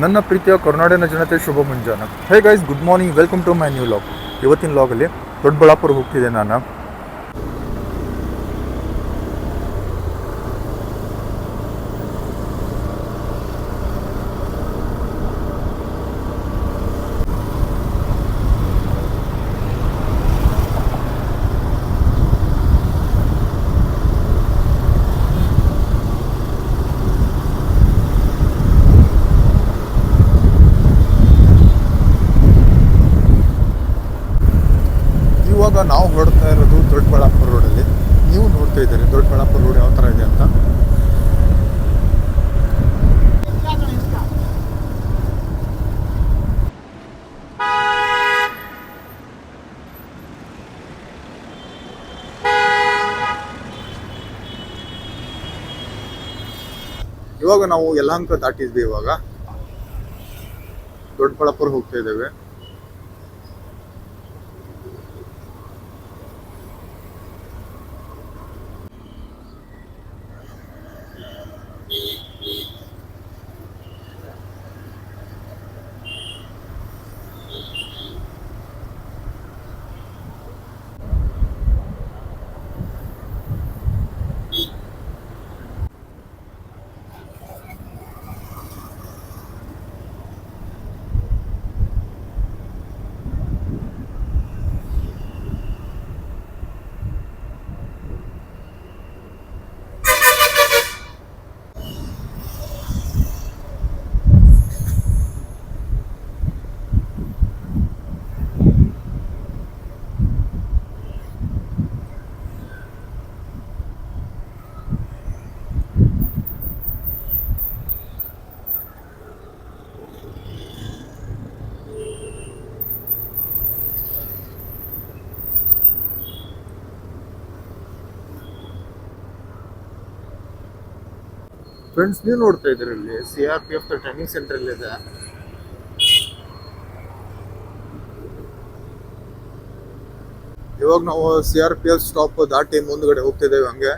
ನನ್ನ ಪ್ರೀತಿಯ ಕರ್ನಾಟಕ ಜನತೆ ಶುಭ ಮುಂಜಾನೆ. Hey guys, good morning, welcome to my new vlog. ಇವತ್ತಿನ ಲಾಗಲ್ಲಿ ದೊಡ್ಡಬಳ್ಳಾಪುರ ಹೋಗ್ತಿದ್ದೆ ನಾನು. ಇವಾಗ ನಾವು ಹೊರಡ್ತಾ ಇರೋದು ದೊಡ್ಡಬಳ್ಳಾಪುರ ರೋಡಲ್ಲಿ. ನೀವು ನೋಡ್ತಾ ಇದ್ದೀರಿ ದೊಡ್ಡಬಳ್ಳಾಪುರ ರೋಡ್ ಯಾವ ಥರ ಇದೆ ಅಂತ. ಇವಾಗ ನಾವು ಯಲಹಂಕ ದಾಟಿದ್ವಿ. ಇವಾಗ ದೊಡ್ಡಬಳ್ಳಾಪುರ ಹೋಗ್ತಾ ಇದ್ದೇವೆ. ಫ್ರೆಂಡ್ಸ್, ನೀವು ನೋಡ್ತಾ ಇದ್ದೀರಿ ಇಲ್ಲಿ CRPF ಟ್ರೈನಿಂಗ್ ಸೆಂಟರ್ ಇದೆ. ಇವಾಗ ನಾವು CRPF ಸ್ಟಾಪ್ ದಾಟಿ ಮುಂದ್ಗಡೆ ಹೋಗ್ತಿದ್ದೇವೆ. ಹಂಗೆ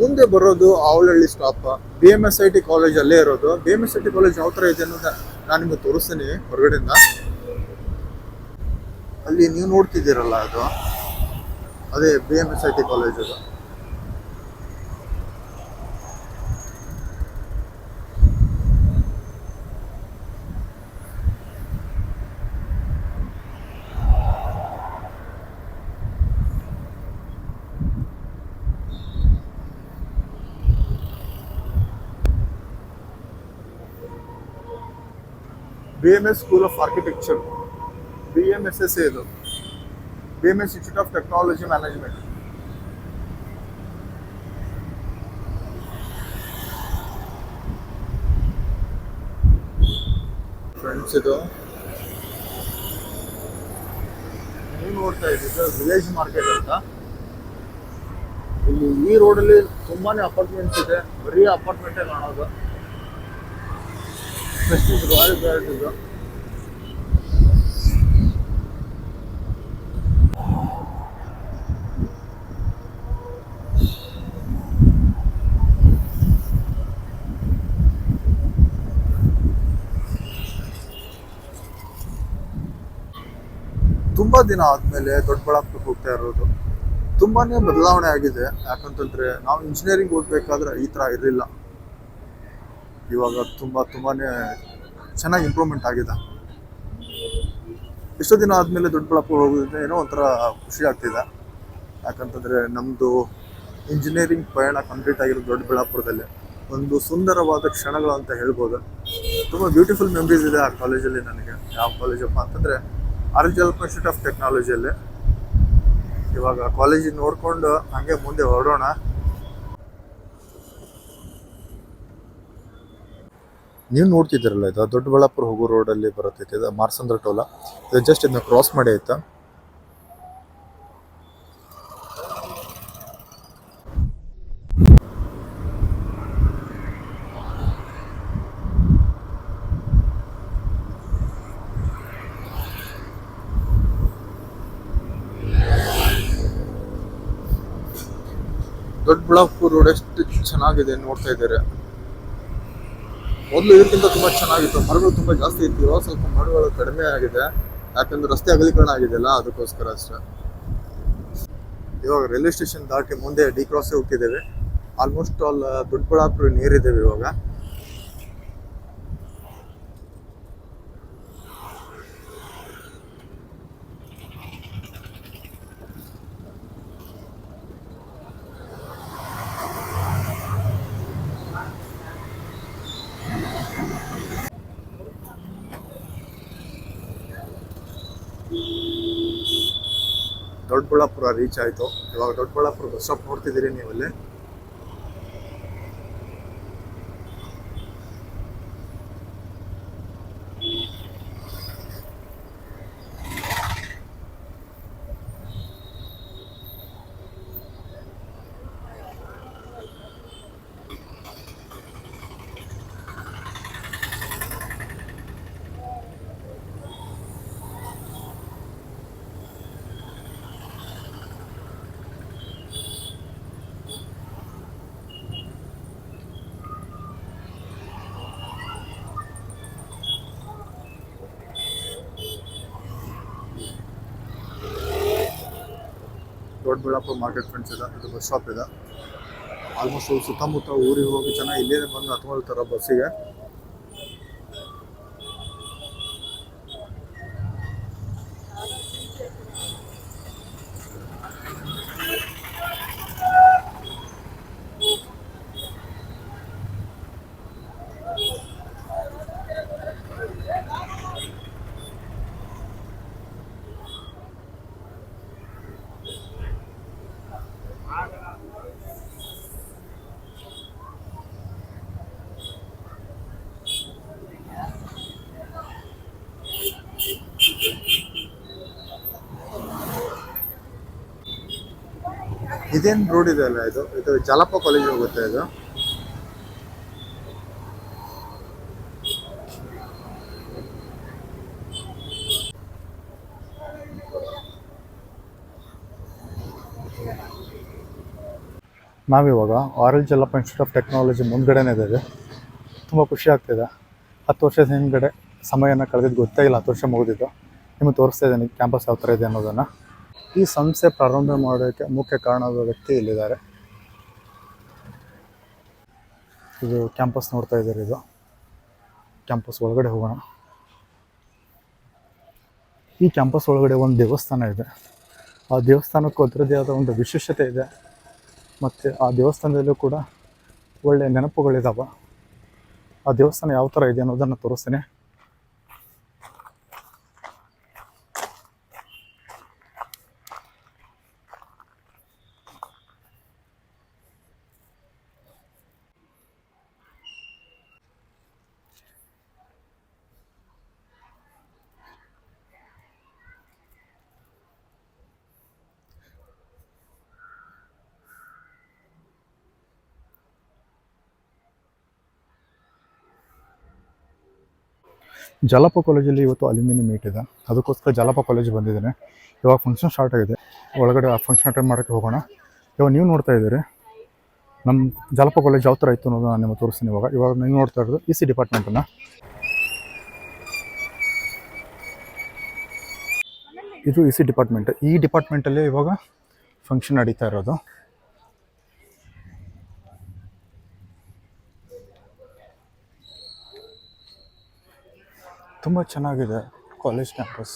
ಮುಂದೆ ಬರೋದು ಆವಳಹಳ್ಳಿ ಸ್ಟಾಪ್. BMSIT ಕಾಲೇಜ್ ಅಲ್ಲೇ ಇರೋದು. BMSIT ಕಾಲೇಜ್ ಯಾವ ಥರ ಇದೆ ಅನ್ನೋದು ನಾನು ನಿಮಗೆ ತೋರಿಸ್ತೀನಿ ಹೊರಗಡೆಯಿಂದ. ಅಲ್ಲಿ ನೀವು ನೋಡ್ತಿದ್ದೀರಲ್ಲ, ಅದು ಅದೇ BMSIT ಕಾಲೇಜ್. ಅದು BMS school of architecture, BMSSA. ಇದು BMS institute of technology management. Friends, ಇದು ನೀವು ನೋಡ್ತಾ ಇದ್ದೀವಿ ವಿಲೇಜ್ ಮಾರ್ಕೆಟ್ ಅಂತ. ಇಲ್ಲಿ ಈ ರೋಡಲ್ಲಿ ತುಂಬಾನೇ ಅಪಾರ್ಟ್ಮೆಂಟ್ಸ್ ಇದೆ. ಬರೀ ಅಪಾರ್ಟ್ಮೆಂಟೇ ಕಾಣೋದು. ರಾಯಲ್ ಬ್ರಾಂಡ್ ಇದು. ತುಂಬಾ ದಿನ ಆದ್ಮೇಲೆ ದೊಡ್ಡಬಳ್ಳಾಪುರಕ್ಕೆ ಹೋಗ್ತಾ ಇರೋದು. ತುಂಬಾನೇ ಬದಲಾವಣೆ ಆಗಿದೆ. ಯಾಕಂತಂದ್ರೆ ನಾವು ಇಂಜಿನಿಯರಿಂಗ್ ಓದ್ಬೇಕಾದ್ರೆ ಈ ತರ ಇರಲಿಲ್ಲ. ಇವಾಗ ತುಂಬಾನೇ ಚೆನ್ನಾಗಿ ಇಂಪ್ರೂವ್ಮೆಂಟ್ ಆಗಿದೆ. ಇಷ್ಟು ದಿನ ಆದಮೇಲೆ ದೊಡ್ಡಬಳ್ಳಾಪುರ ಹೋಗೋದ್ರೆ ಏನೋ ಒಂಥರ ಖುಷಿ ಆಗ್ತಿದೆ. ಯಾಕಂತಂದರೆ ನಮ್ಮದು ಇಂಜಿನಿಯರಿಂಗ್ ಪಯಣ ಕಂಪ್ಲೀಟ್ ಆಗಿರೋದು ದೊಡ್ಡಬಳ್ಳಾಪುರದಲ್ಲಿ. ಒಂದು ಸುಂದರವಾದ ಕ್ಷಣಗಳು ಅಂತ ಹೇಳ್ಬೋದು. ತುಂಬ ಬ್ಯೂಟಿಫುಲ್ ಮೆಮರೀಸ್ ಇದೆ ಆ ಕಾಲೇಜಲ್ಲಿ ನನಗೆ. ಯಾವ ಕಾಲೇಜಪ್ಪ ಅಂತಂದರೆ RJ ಇನ್ಸ್ಟಿಟ್ಯೂಟ್ ಆಫ್ ಟೆಕ್ನಾಲಜಿಯಲ್ಲಿ. ಇವಾಗ ಕಾಲೇಜಿಗೆ ನೋಡಿಕೊಂಡು ಹಾಗೆ ಮುಂದೆ ಹೊರಡೋಣ. ನೀವು ನೋಡ್ತಿದ್ದೀರಲ್ಲ, ಇದು ದೊಡ್ಡಬಳ್ಳಾಪುರ ಹೋಗೋ ರೋಡಲ್ಲಿ ಬರುತ್ತೆ. ಇದು ಮಾರ್ಸಂದ್ರ ಟೋಲ. ಇದು ಜಸ್ಟ್ ಇದನ್ನ ಕ್ರಾಸ್ ಮಾಡಿ ಆಯ್ತಾ. ದೊಡ್ಡಬಳ್ಳಾಪುರ ರೋಡ್ ಎಷ್ಟು ಚೆನ್ನಾಗಿದೆ ನೋಡ್ತಾ ಇದ್ದಾರೆ. ಮೊದಲು ಇದಕ್ಕಿಂತ ತುಂಬಾ ಚೆನ್ನಾಗಿತ್ತು. ಮರಗಳು ತುಂಬಾ ಜಾಸ್ತಿ ಇತ್ತು. ಇವಾಗ ಸ್ವಲ್ಪ ಮರಗಳು ಕಡಿಮೆ ಆಗಿದೆ, ಯಾಕಂದ್ರೆ ರಸ್ತೆ ಅಗಲೀಕರಣ ಆಗಿದೆಯಲ್ಲ, ಅದಕ್ಕೋಸ್ಕರ ಅಷ್ಟೇ. ಇವಾಗ ರೈಲ್ವೆ ಸ್ಟೇಷನ್ ದಾಟಿ ಮುಂದೆ ಡಿ ಕ್ರಾಸ್ ಹೋಗ್ತಿದ್ದೇವೆ. ಆಲ್ಮೋಸ್ಟ್ ಆಲ್ ದೊಡ್ಡಬಳ್ಳಾಪುರ ನೀರಿದ್ದೇವೆ ಇವಾಗ. ದೊಡ್ಡಬಳ್ಳಾಪುರ ರೀಚ್ ಆಯಿತು. ಇವಾಗ ದೊಡ್ಡಬಳ್ಳಾಪುರ ಬಸ್ ಸ್ಟಾಪ್ ನೋಡ್ತಿದ್ದೀರಿ ನೀವಲ್ಲಿ. ದೊಡ್ಡಬಳ್ಳಾಪುರ ಮಾರ್ಕೆಟ್ ಫ್ರೆಂಡ್ಸ್ ಇದೆ, ಇದು ಬಸ್ ಸ್ಟಾಪ್ ಇದೆ. ಆಲ್ಮೋಸ್ಟ್ ಸುತ್ತಮುತ್ತ ಊರಿಗೆ ಹೋಗಿ ಜನ ಇಲ್ಲೇ ಬಂದು ಹತ್ಕೊಳ್ತಾರೆ ಬಸ್ಸಿಗೆ. ಇದೇನು ರೋಡ್ ಇದೆ ಅಲ್ಲ, ಇದು ಜಾಲಪ್ಪ ಕಾಲೇಜ್ ಹೋಗುತ್ತೆ. ಇದು ನಾವಿವಾಗ R L Jalappa institute of technology ಮುಂದ್ಗಡೆನೇ ಇದ್ದೇವೆ. ತುಂಬ ಖುಷಿ ಆಗ್ತಿದೆ. 10 ವರ್ಷದ ಹಿಂದ್ಗಡೆ ಸಮಯನ ಕಳೆದಿದ್ದು ಗೊತ್ತೇ ಇಲ್ಲ. 10 ವರ್ಷ ಮುಗಿದಿದ್ದು. ನಿಮಗೆ ತೋರಿಸ್ತಾ ಇದ್ದೀನಿ ಕ್ಯಾಂಪಸ್ ಯಾವ ಥರ ಇದೆ ಅನ್ನೋದನ್ನು. ಈ ಸಂಸ್ಥೆ ಪ್ರಾರಂಭ ಮಾಡೋಕ್ಕೆ ಮುಖ್ಯ ಕಾರಣದ ವ್ಯಕ್ತಿ ಇಲ್ಲಿದ್ದಾರೆ. ಇದು ಕ್ಯಾಂಪಸ್ ನೋಡ್ತಾ ಇದ್ದಾರೆ. ಇದು ಕ್ಯಾಂಪಸ್ ಒಳಗಡೆ ಹೋಗೋಣ. ಈ ಕ್ಯಾಂಪಸ್ ಒಳಗಡೆ ಒಂದು ದೇವಸ್ಥಾನ ಇದೆ. ಆ ದೇವಸ್ಥಾನಕ್ಕೂ ಅದರದ್ದೇ ಆದ ಒಂದು ವಿಶೇಷತೆ ಇದೆ. ಮತ್ತು ಆ ದೇವಸ್ಥಾನದಲ್ಲೂ ಕೂಡ ಒಳ್ಳೆಯ ನೆನಪುಗಳಿದ್ದಾವೆ. ಆ ದೇವಸ್ಥಾನ ಯಾವ ಥರ ಇದೆ ಅನ್ನೋದನ್ನು ತೋರಿಸ್ತೀನಿ. ಜಾಲಪ್ಪ ಕಾಲೇಜಲ್ಲಿ ಇವತ್ತು ಅಲ್ಯೂಮಿನಿ ಮೀಟ್ ಇದೆ, ಅದಕ್ಕೋಸ್ಕರ ಜಾಲಪ್ಪ ಕಾಲೇಜ್ ಬಂದಿದ್ದೇನೆ. ಇವಾಗ ಫಂಕ್ಷನ್ ಸ್ಟಾರ್ಟ್ ಆಗಿದೆ. ಒಳಗಡೆ ಆ ಫಂಕ್ಷನ್ ಅಟೆಂಡ್ ಮಾಡೋಕ್ಕೆ ಹೋಗೋಣ. ಇವಾಗ ನೀವು ನೋಡ್ತಾ ಇದ್ದೀರಿ ನಮ್ಮ ಜಾಲಪ್ಪ ಕಾಲೇಜ್ ಯಾವ ಥರ ಇತ್ತು ಅನ್ನೋದು ನಾನು ನಿಮಗೆ ತೋರಿಸ್ತೀನಿ. ಇವಾಗ ನೀವು ನೋಡ್ತಾ ಇರೋದು ಇ ಸಿ ಡಿಪಾರ್ಟ್ಮೆಂಟನ್ನು. ಇದು ಇ ಸಿ ಡಿಪಾರ್ಟ್ಮೆಂಟ್. ಈ ಡಿಪಾರ್ಟ್ಮೆಂಟಲ್ಲಿ ಇವಾಗ ಫಂಕ್ಷನ್ ನಡೀತಾ ಇರೋದು. ತುಂಬ ಚೆನ್ನಾಗಿದೆ ಕಾಲೇಜ್ ಕ್ಯಾಂಪಸ್.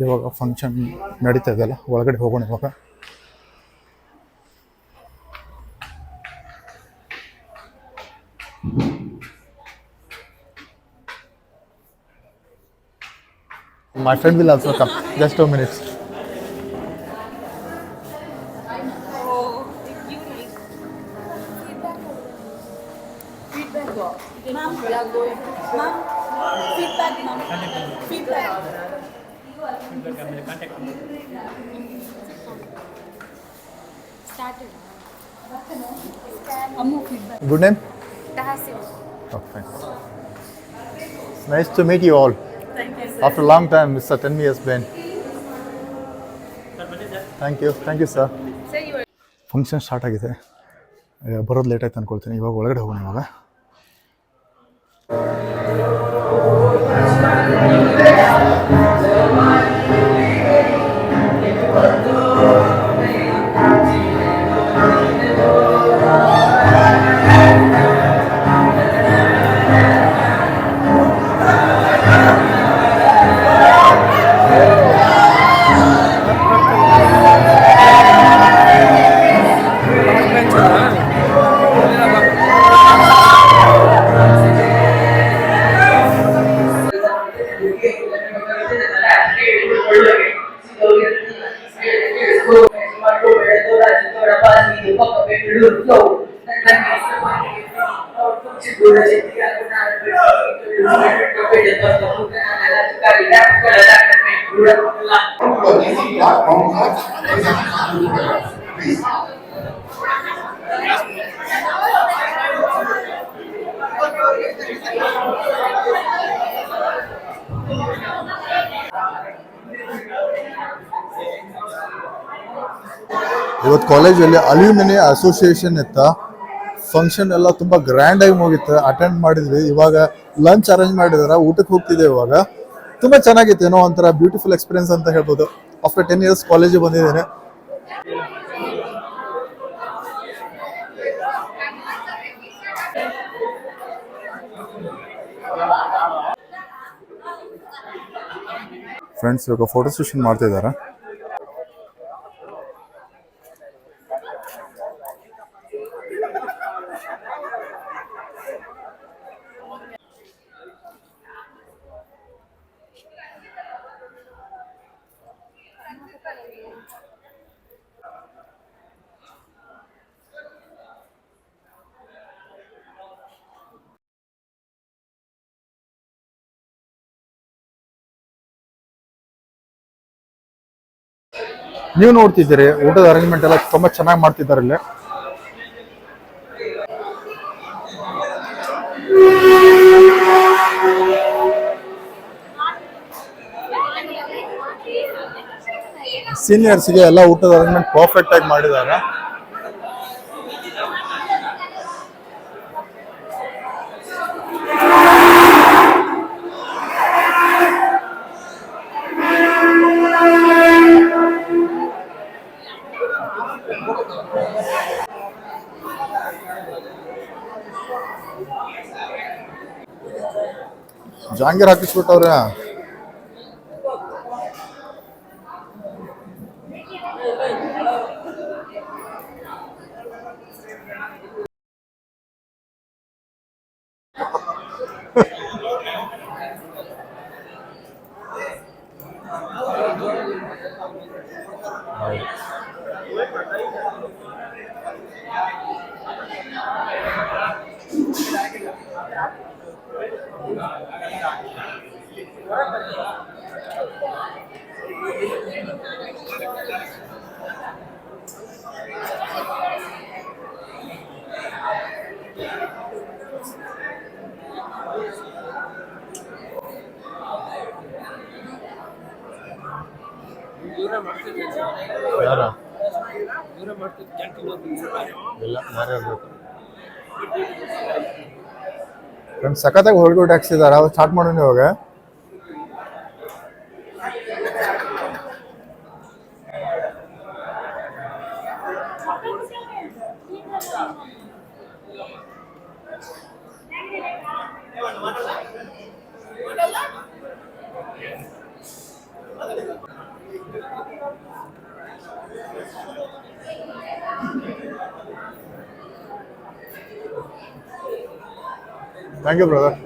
ಇವಾಗ ಫಂಕ್ಷನ್ ನಡೀತಾ ಇದೆಯಲ್ಲ, ಒಳಗಡೆ ಹೋಗೋಣ ಇವಾಗ. My friend will also come. Just 2 minutes. Ma'am, we are going. Ma'am, feedback, ma'am. Feedback. Started. Ammu feedback. Good name? Tahasil. Okay. Nice to meet you all. Thank you, sir. After a long time, Mr. 10 years been. Sir, what is that? Thank you sir. Function start ಆಗಿದೆ, ಬರೋದು late ಆಯ್ತು ಅಂದ್ಕೊಳ್ತೀನಿ. ಇವಾಗ ಒಳಗಡೆ ಹೋಗೋಣ. ಇವಾಗ ಇವತ್ತು ಕಾಲೇಜಲ್ಲಿ ಅಲ್ಯೂಮಿನಿ ಅಸೋಸಿಯೇಷನ್ ಇತ್ತ. ಫಂಕ್ಷನ್ ಎಲ್ಲ ತುಂಬ ಗ್ರ್ಯಾಂಡಾಗಿ ಮುಗಿತ್ತು, ಅಟೆಂಡ್ ಮಾಡಿದ್ವಿ. ಇವಾಗ ಲಂಚ್ ಅರೇಂಜ್ ಮಾಡಿದಾರೆ, ಊಟಕ್ಕೆ ಹೋಗ್ತಿದೆ. ಇವಾಗ ತುಂಬ ಚೆನ್ನಾಗಿತ್ತು, ಏನೋ ಒಂಥರ ಬ್ಯೂಟಿಫುಲ್ ಎಕ್ಸ್ಪೀರಿಯನ್ಸ್ ಅಂತ ಹೇಳ್ಬೋದು. ಆಫ್ಟರ್ 10 years ಕಾಲೇಜಿಗೆ ಬಂದಿದ್ದೇನೆ. ಫ್ರೆಂಡ್ಸ್ ಇವಾಗ ಫೋಟೋ ಸೆಷನ್ ಮಾಡ್ತಾ ಇದ್ದಾರೆ. ನೀವು ನೋಡ್ತಿದ್ದೀರಿ, ಊಟದ ಅರೇಂಜ್ಮೆಂಟ್ ಎಲ್ಲ ತುಂಬಾ ಚೆನ್ನಾಗಿ ಮಾಡ್ತಿದ್ದಾರೆ ಇಲ್ಲಿ. ಸೀನಿಯರ್ಸ್ಗೆ ಎಲ್ಲ ಊಟದ ಅರೇಂಜ್ಮೆಂಟ್ ಪರ್ಫೆಕ್ಟ್ ಆಗಿ ಮಾಡಿದ್ದಾರೆ. ಜಾಂಗೀರ್ ಹಾಕಿಸ್ಬಿಟ್ಟವ್ರೆ. ಯಾರ ಫ್ರೆಂಡ್ಸ್ ಸಖತ್ತಾಗಿ ಹೊರಗಡೆ ಹಾಕ್ಸಿದಾರ. ಅವ್ರು ಸ್ಟಾರ್ಟ್ ಮಾಡೋಣ ಇವಾಗ. Thank you brother.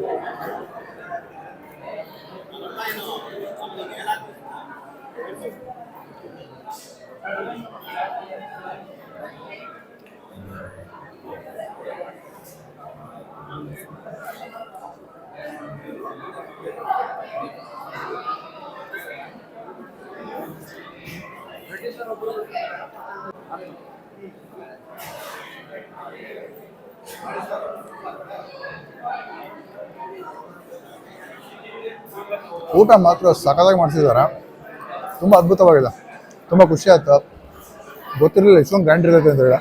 ಊಟ ಮಾತ್ರ ಸಖತ್ತಾಗಿ ಮಾಡಿಸಿದ್ದಾರೆ, ತುಂಬ ಅದ್ಭುತವಾಗಿದೆ, ತುಂಬ ಖುಷಿ ಆಯ್ತು. ಗೊತ್ತಿರಲಿಲ್ಲ ಇಷ್ಟೊಂದು ಗ್ರ್ಯಾಂಡ್ ಇರುತ್ತೆ ಅಂತ ಹೇಳಿ.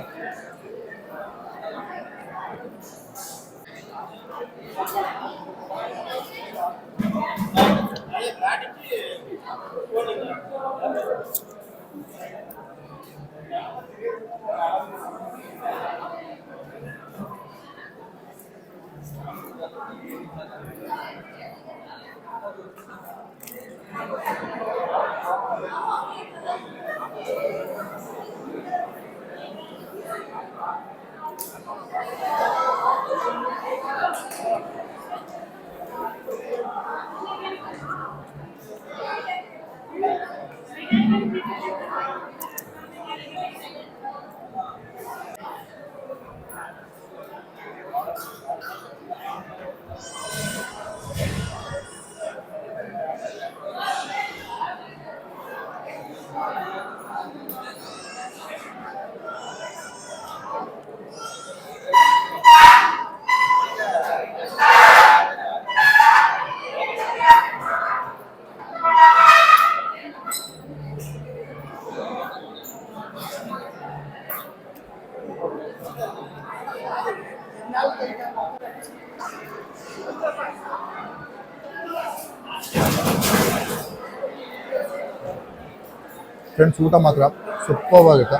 ಫ್ರೆಂಡ್ಸ್, ಊಟ ಮಾತ್ರ ಸೂಪರ್ ಆಗಿತ್ತು.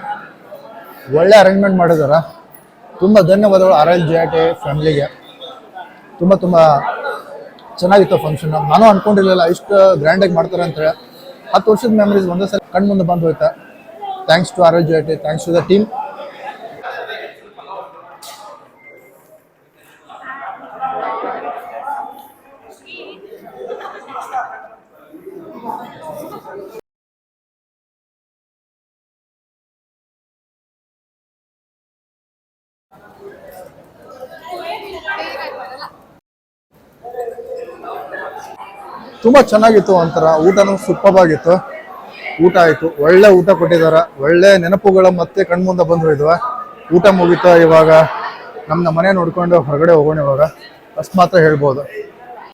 ಒಳ್ಳೆ ಅರೇಂಜ್ಮೆಂಟ್ ಮಾಡಿದಾರ. ತುಂಬ ಧನ್ಯವಾದಗಳು RLJIT ಫ್ಯಾಮಿಲಿಗೆ. ತುಂಬ ಚೆನ್ನಾಗಿತ್ತು ಫಂಕ್ಷನ್. ನಾನು ಅನ್ಕೊಂಡಿರಲಿಲ್ಲ ಇಷ್ಟು ಗ್ರ್ಯಾಂಡಾಗಿ ಮಾಡ್ತಾರೆ ಅಂತೇಳಿ. 10 ವರ್ಷದ ಮೆಮರೀಸ್ ಒಂದೇ ಸಲ ಕಣ್ಮುಂದೆ ಬಂದು ಹೋಯ್ತಾ. Thanks to RLJIT, thanks to the team. ತುಂಬ ಚೆನ್ನಾಗಿತ್ತು. ಒಂಥರ ಊಟನೂ ಸೂಪರ್ ಆಗಿತ್ತು. ಊಟ ಆಯಿತು, ಒಳ್ಳೆ ಊಟ ಕೊಟ್ಟಿದ್ದಾರೆ. ಒಳ್ಳೆ ನೆನಪುಗಳು ಮತ್ತೆ ಕಣ್ಮುಂದೆ ಬಂದು ಹೋಯ್ತವ. ಊಟ ಮುಗೀತು. ಇವಾಗ ನಮ್ಮ ಮನೆ ನೋಡ್ಕೊಂಡು ಹೊರಗಡೆ ಹೋಗೋಣ ಇವಾಗ ಅಷ್ಟು ಮಾತ್ರ ಹೇಳ್ಬೋದು.